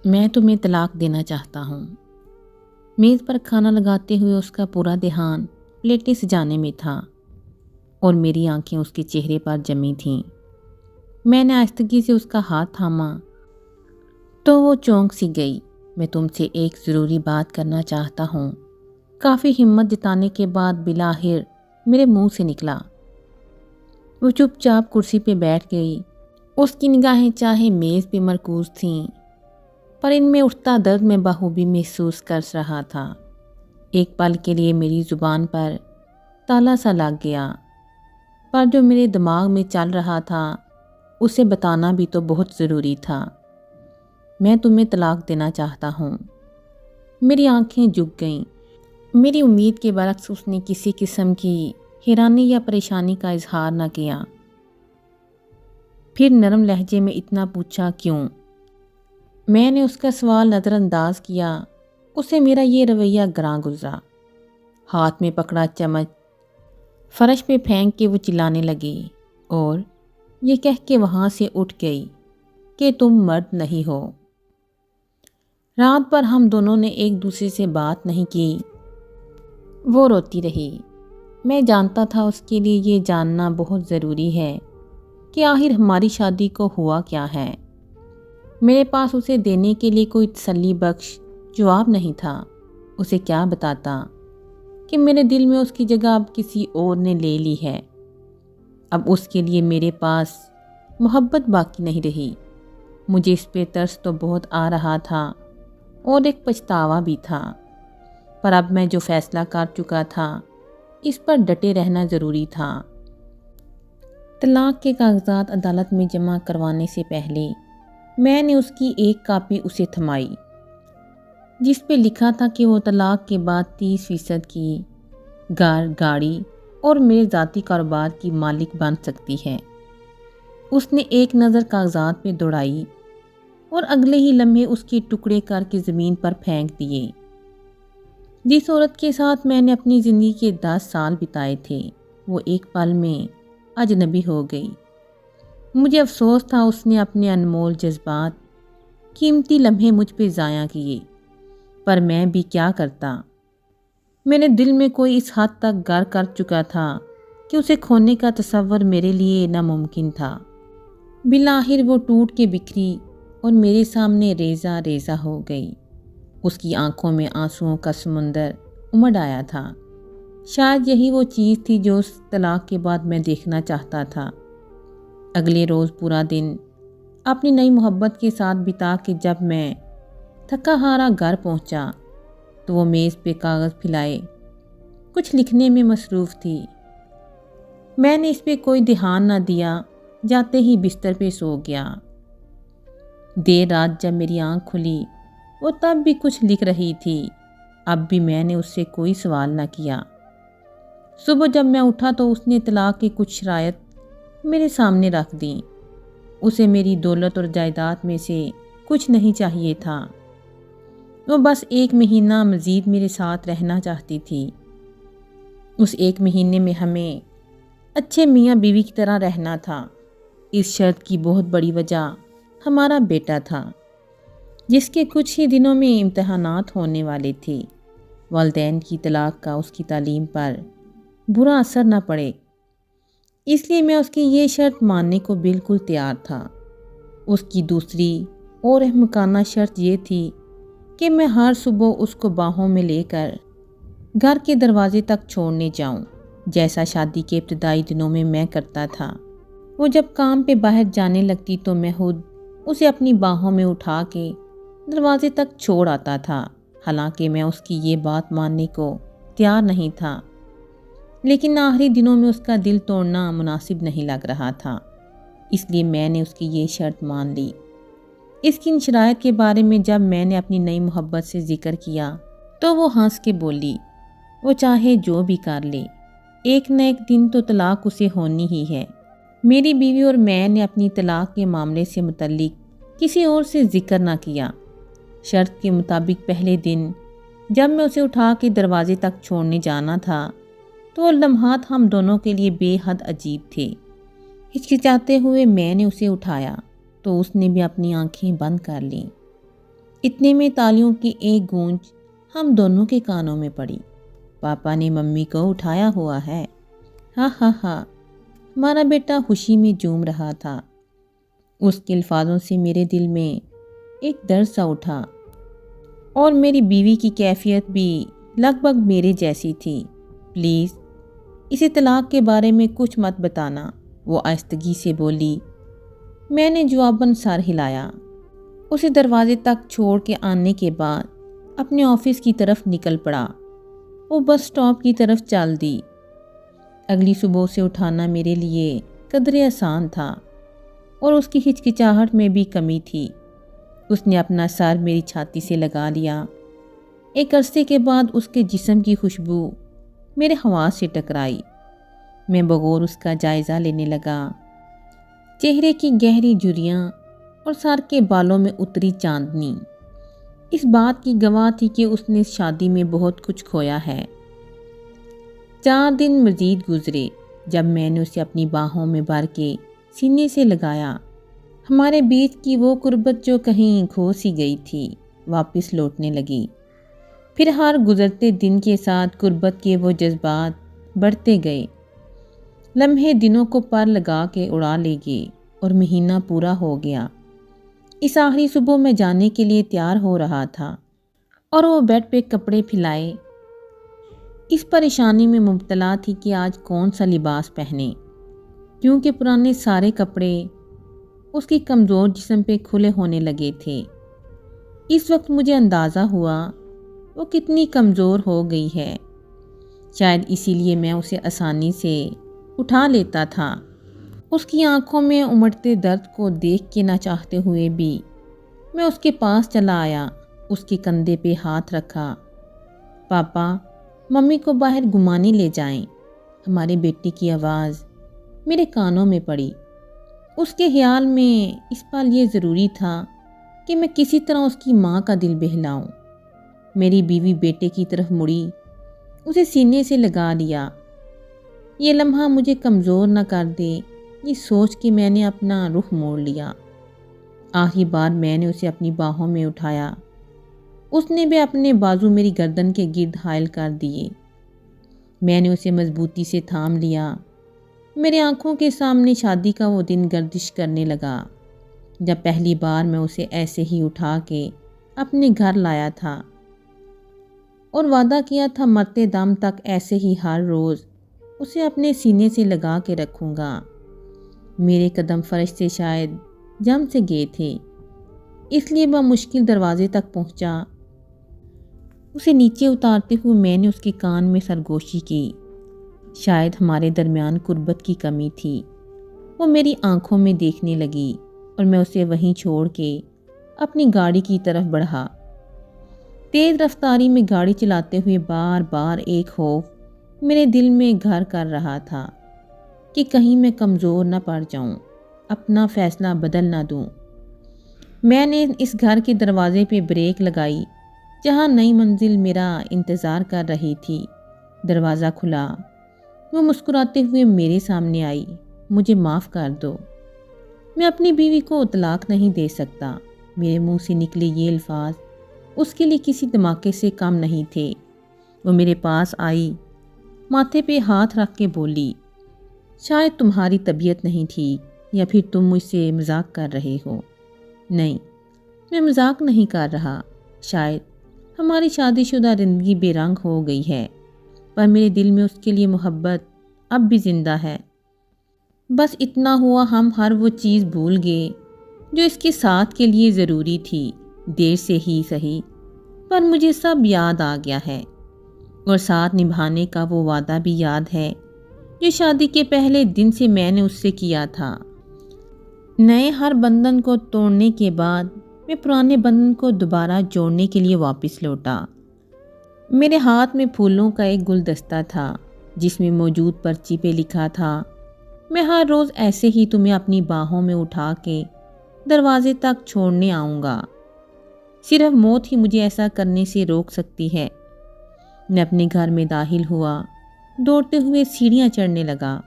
میں تمہیں طلاق دینا چاہتا ہوں۔ میز پر کھانا لگاتے ہوئے اس کا پورا دھیان پلیٹیں سجانے میں تھا اور میری آنکھیں اس کے چہرے پر جمی تھیں۔ میں نے آہستگی سے اس کا ہاتھ تھاما تو وہ چونک سی گئی۔ میں تم سے ایک ضروری بات کرنا چاہتا ہوں، کافی ہمت جتانے کے بعد بالآخر میرے منہ سے نکلا۔ وہ چپ چاپ کرسی پہ بیٹھ گئی۔ اس کی نگاہیں چاہے میز پہ مرکوز تھیں، پر ان میں اٹھتا درد میں بخوبی محسوس کر رہا تھا۔ ایک پل کے لیے میری زبان پر تالا سا لگ گیا، پر جو میرے دماغ میں چل رہا تھا اسے بتانا بھی تو بہت ضروری تھا۔ میں تمہیں طلاق دینا چاہتا ہوں۔ میری آنکھیں جھک گئیں۔ میری امید کے برعکس اس نے کسی قسم کی حیرانی یا پریشانی کا اظہار نہ کیا۔ پھر نرم لہجے میں اتنا پوچھا کیوں؟ میں نے اس کا سوال نظر انداز کیا۔ اسے میرا یہ رویہ گراں گزرا۔ ہاتھ میں پکڑا چمچ فرش پہ پھینک کے وہ چلانے لگی اور یہ کہہ کے وہاں سے اٹھ گئی کہ تم مرد نہیں ہو۔ رات بھر ہم دونوں نے ایک دوسرے سے بات نہیں کی۔ وہ روتی رہی۔ میں جانتا تھا اس کے لیے یہ جاننا بہت ضروری ہے کہ آخر ہماری شادی کو ہوا کیا ہے۔ میرے پاس اسے دینے کے لیے کوئی تسلی بخش جواب نہیں تھا۔ اسے کیا بتاتا کہ میرے دل میں اس کی جگہ اب کسی اور نے لے لی ہے۔ اب اس کے لیے میرے پاس محبت باقی نہیں رہی۔ مجھے اس پہ ترس تو بہت آ رہا تھا اور ایک پچھتاوا بھی تھا، پر اب میں جو فیصلہ کر چکا تھا اس پر ڈٹے رہنا ضروری تھا۔ طلاق کے کاغذات عدالت میں جمع کروانے سے پہلے میں نے اس کی ایک کاپی اسے تھمائی، جس پہ لکھا تھا کہ وہ طلاق کے بعد 30% کی گھر، گاڑی اور میرے ذاتی کاروبار کی مالک بن سکتی ہے۔ اس نے ایک نظر کاغذات پہ دوڑائی اور اگلے ہی لمحے اس کے ٹکڑے کر کے زمین پر پھینک دیے۔ جس عورت کے ساتھ میں نے اپنی زندگی کے 10 سال بتائے تھے، وہ ایک پل میں اجنبی ہو گئی۔ مجھے افسوس تھا اس نے اپنے انمول جذبات، قیمتی لمحے مجھ پہ ضائع کیے، پر میں بھی کیا کرتا۔ میرے دل میں کوئی اس حد تک گر کر چکا تھا کہ اسے کھونے کا تصور میرے لیے ناممکن تھا۔ بالآخر وہ ٹوٹ کے بکھری اور میرے سامنے ریزہ ریزہ ہو گئی۔ اس کی آنکھوں میں آنسوؤں کا سمندر امڈ آیا تھا۔ شاید یہی وہ چیز تھی جو اس طلاق کے بعد میں دیکھنا چاہتا تھا۔ اگلے روز پورا دن اپنی نئی محبت کے ساتھ بتا کے جب میں تھکا ہارا گھر پہنچا تو وہ میز پہ کاغذ پھیلائے کچھ لکھنے میں مصروف تھی۔ میں نے اس پہ کوئی دھیان نہ دیا، جاتے ہی بستر پہ سو گیا۔ دیر رات جب میری آنکھ کھلی وہ تب بھی کچھ لکھ رہی تھی۔ اب بھی میں نے اس سے کوئی سوال نہ کیا۔ صبح جب میں اٹھا تو اس نے طلاق کی کچھ شرائط میرے سامنے رکھ دیں۔ اسے میری دولت اور جائیداد میں سے کچھ نہیں چاہیے تھا۔ وہ بس 1 مہینہ مزید میرے ساتھ رہنا چاہتی تھی۔ اس 1 مہینے میں ہمیں اچھے میاں بیوی کی طرح رہنا تھا۔ اس شرط کی بہت بڑی وجہ ہمارا بیٹا تھا، جس کے کچھ ہی دنوں میں امتحانات ہونے والے تھے۔ والدین کی طلاق کا اس کی تعلیم پر برا اثر نہ پڑے، اس لیے میں اس کی یہ شرط ماننے کو بالکل تیار تھا۔ اس کی دوسری اور احمقانہ شرط یہ تھی کہ میں ہر صبح اس کو باہوں میں لے کر گھر کے دروازے تک چھوڑنے جاؤں، جیسا شادی کے ابتدائی دنوں میں میں کرتا تھا۔ وہ جب کام پہ باہر جانے لگتی تو میں خود اسے اپنی باہوں میں اٹھا کے دروازے تک چھوڑ آتا تھا، حالانکہ میں اس کی یہ بات ماننے کو تیار نہیں تھا، لیکن آخری دنوں میں اس کا دل توڑنا مناسب نہیں لگ رہا تھا، اس لیے میں نے اس کی یہ شرط مان لی۔ اس کی ان شرائط کے بارے میں جب میں نے اپنی نئی محبت سے ذکر کیا تو وہ ہنس کے بولی، وہ چاہے جو بھی کر لے، ایک نہ ایک دن تو طلاق اسے ہونی ہی ہے۔ میری بیوی اور میں نے اپنی طلاق کے معاملے سے متعلق کسی اور سے ذکر نہ کیا۔ شرط کے مطابق پہلے دن جب میں اسے اٹھا کے دروازے تک چھوڑنے جانا تھا تو وہ لمحات ہم دونوں کے لیے بے حد عجیب تھے۔ ہچکچاتے ہوئے میں نے اسے اٹھایا تو اس نے بھی اپنی آنکھیں بند کر لیں۔ اتنے میں تالیوں کی ایک گونج ہم دونوں کے کانوں میں پڑی۔ پاپا نے ممی کو اٹھایا ہوا ہے۔ ہاں ہاں ہاں، ہمارا بیٹا خوشی میں جھوم رہا تھا۔ اس کے الفاظوں سے میرے دل میں ایک درد سا اٹھا، اور میری بیوی کی کیفیت بھی لگ بھگ میرے جیسی تھی۔ پلیز اسے طلاق کے بارے میں کچھ مت بتانا، وہ آہستگی سے بولی۔ میں نے جواباً سر ہلایا۔ اسے دروازے تک چھوڑ کے آنے کے بعد اپنے آفس کی طرف نکل پڑا۔ وہ بس سٹاپ کی طرف چل دی۔ اگلی صبح سے اٹھانا میرے لیے قدرے آسان تھا، اور اس کی ہچکچاہٹ میں بھی کمی تھی۔ اس نے اپنا سر میری چھاتی سے لگا لیا۔ ایک عرصے کے بعد اس کے جسم کی خوشبو میرے حواس سے ٹکرائی۔ میں بغور اس کا جائزہ لینے لگا۔ چہرے کی گہری جھریاں اور سر کے بالوں میں اتری چاندنی اس بات کی گواہ تھی کہ اس نے شادی میں بہت کچھ کھویا ہے۔ 4 دن مزید گزرے جب میں نے اسے اپنی باہوں میں بھر کے سینے سے لگایا۔ ہمارے بیچ کی وہ قربت جو کہیں کھو سی گئی تھی واپس لوٹنے لگی۔ پھر ہر گزرتے دن کے ساتھ قربت کے وہ جذبات بڑھتے گئے۔ لمحے دنوں کو پر لگا کے اڑا لے گئے اور مہینہ پورا ہو گیا۔ اس آخری صبح میں جانے کے لیے تیار ہو رہا تھا، اور وہ بیڈ پہ کپڑے پھیلائے اس پریشانی میں مبتلا تھی کہ آج کون سا لباس پہنے، کیونکہ پرانے سارے کپڑے اس کی کمزور جسم پہ کھلے ہونے لگے تھے۔ اس وقت مجھے اندازہ ہوا وہ کتنی کمزور ہو گئی ہے۔ شاید اسی لیے میں اسے آسانی سے اٹھا لیتا تھا۔ اس کی آنکھوں میں امڑتے درد کو دیکھ کے نہ چاہتے ہوئے بھی میں اس کے پاس چلا آیا، اس کے کندھے پہ ہاتھ رکھا۔ پاپا، ممی کو باہر گھمانے لے جائیں۔ ہمارے بیٹے کی آواز میرے کانوں میں پڑی۔ اس کے خیال میں اس پل یہ ضروری تھا کہ میں کسی طرح اس کی ماں کا دل بہلاؤں۔ میری بیوی بیٹے کی طرف مڑی، اسے سینے سے لگا لیا۔ یہ لمحہ مجھے کمزور نہ کر دے، یہ سوچ کے میں نے اپنا رخ موڑ لیا۔ آخری بار میں نے اسے اپنی باہوں میں اٹھایا۔ اس نے بھی اپنے بازو میری گردن کے گرد حائل کر دیے۔ میں نے اسے مضبوطی سے تھام لیا۔ میری آنکھوں کے سامنے شادی کا وہ دن گردش کرنے لگا جب پہلی بار میں اسے ایسے ہی اٹھا کے اپنے گھر لایا تھا، اور وعدہ کیا تھا مرتے دم تک ایسے ہی ہر روز اسے اپنے سینے سے لگا کے رکھوں گا۔ میرے قدم فرش سے شاید جم سے گئے تھے، اس لیے بمشکل دروازے تک پہنچا۔ اسے نیچے اتارتے ہوئے میں نے اس کے کان میں سرگوشی کی۔ شاید ہمارے درمیان قربت کی کمی تھی۔ وہ میری آنکھوں میں دیکھنے لگی، اور میں اسے وہیں چھوڑ کے اپنی گاڑی کی طرف بڑھا۔ تیز رفتاری میں گاڑی چلاتے ہوئے بار بار ایک خوف میرے دل میں گھر کر رہا تھا کہ کہیں میں کمزور نہ پڑ جاؤں، اپنا فیصلہ بدل نہ دوں۔ میں نے اس گھر کے دروازے پہ بریک لگائی جہاں نئی منزل میرا انتظار کر رہی تھی۔ دروازہ کھلا، وہ مسکراتے ہوئے میرے سامنے آئی۔ مجھے معاف کر دو، میں اپنی بیوی کو طلاق نہیں دے سکتا۔ میرے منہ سے نکلے یہ الفاظ اس کے لیے کسی دھماکے سے کم نہیں تھے۔ وہ میرے پاس آئی، ماتھے پہ ہاتھ رکھ کے بولی، شاید تمہاری طبیعت نہیں ٹھیک، یا پھر تم مجھ سے مذاق کر رہے ہو۔ نہیں، میں مذاق نہیں کر رہا۔ شاید ہماری شادی شدہ زندگی بے رنگ ہو گئی ہے، پر میرے دل میں اس کے لیے محبت اب بھی زندہ ہے۔ بس اتنا ہوا، ہم ہر وہ چیز بھول گئے جو اس کے ساتھ کے لیے ضروری تھی۔ دیر سے ہی صحیح، پر مجھے سب یاد آ گیا ہے، اور ساتھ نبھانے کا وہ وعدہ بھی یاد ہے جو شادی کے پہلے دن سے میں نے اس سے کیا تھا۔ نئے ہر بندھن کو توڑنے کے بعد میں پرانے بندھن کو دوبارہ جوڑنے کے لیے واپس لوٹا۔ میرے ہاتھ میں پھولوں کا ایک گلدستہ تھا جس میں موجود پرچی پہ لکھا تھا، میں ہر روز ایسے ہی تمہیں اپنی باہوں میں اٹھا کے دروازے تک چھوڑنے آؤں گا۔ صرف موت ہی مجھے ایسا کرنے سے روک سکتی ہے۔ میں اپنے گھر میں داخل ہوا، دوڑتے ہوئے سیڑھیاں چڑھنے لگا۔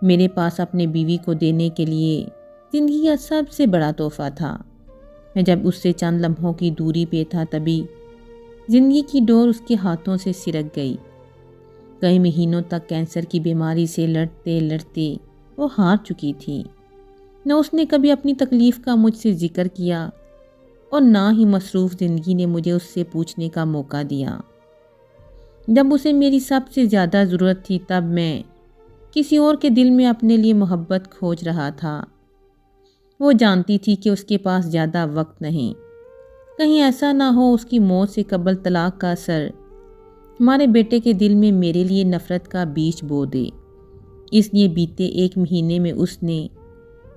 میرے پاس اپنے بیوی کو دینے کے لیے زندگی کا سب سے بڑا تحفہ تھا۔ میں جب اس سے چند لمحوں کی دوری پہ تھا تبھی زندگی کی ڈور اس کے ہاتھوں سے سرک گئی۔ کئی مہینوں تک کینسر کی بیماری سے لڑتے لڑتے وہ ہار چکی تھی۔ نہ اس نے کبھی اپنی تکلیف کا مجھ سے ذکر کیا اور نہ ہی مصروف زندگی نے مجھے اس سے پوچھنے کا موقع دیا۔ جب اسے میری سب سے زیادہ ضرورت تھی تب میں کسی اور کے دل میں اپنے لیے محبت کھوج رہا تھا۔ وہ جانتی تھی کہ اس کے پاس زیادہ وقت نہیں، کہیں ایسا نہ ہو اس کی موت سے قبل طلاق کا اثر ہمارے بیٹے کے دل میں میرے لیے نفرت کا بیج بو دے۔ اس لیے بیتے 1 مہینے میں اس نے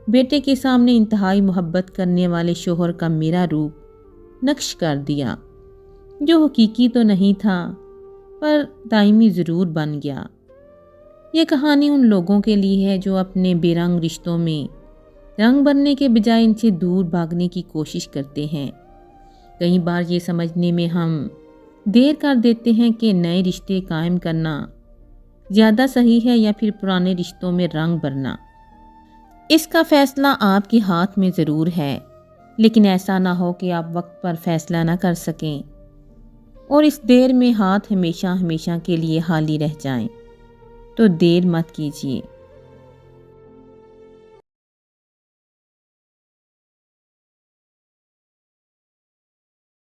بیٹے کے سامنے انتہائی محبت کرنے والے شوہر کا میرا روپ نقش کر دیا، جو حقیقی تو نہیں تھا پر دائمی ضرور بن گیا۔ یہ کہانی ان لوگوں کے لیے ہے جو اپنے بے رنگ رشتوں میں رنگ بھرنے کے بجائے ان سے دور بھاگنے کی کوشش کرتے ہیں۔ کئی بار یہ سمجھنے میں ہم دیر کر دیتے ہیں کہ نئے رشتے قائم کرنا زیادہ صحیح ہے یا پھر پرانے رشتوں میں رنگ بھرنا۔ اس کا فیصلہ آپ کے ہاتھ میں ضرور ہے، لیکن ایسا نہ ہو کہ آپ وقت پر فیصلہ نہ کر سکیں اور اس دیر میں ہاتھ ہمیشہ ہمیشہ کے لیے خالی رہ جائیں۔ تو دیر مت کیجیے۔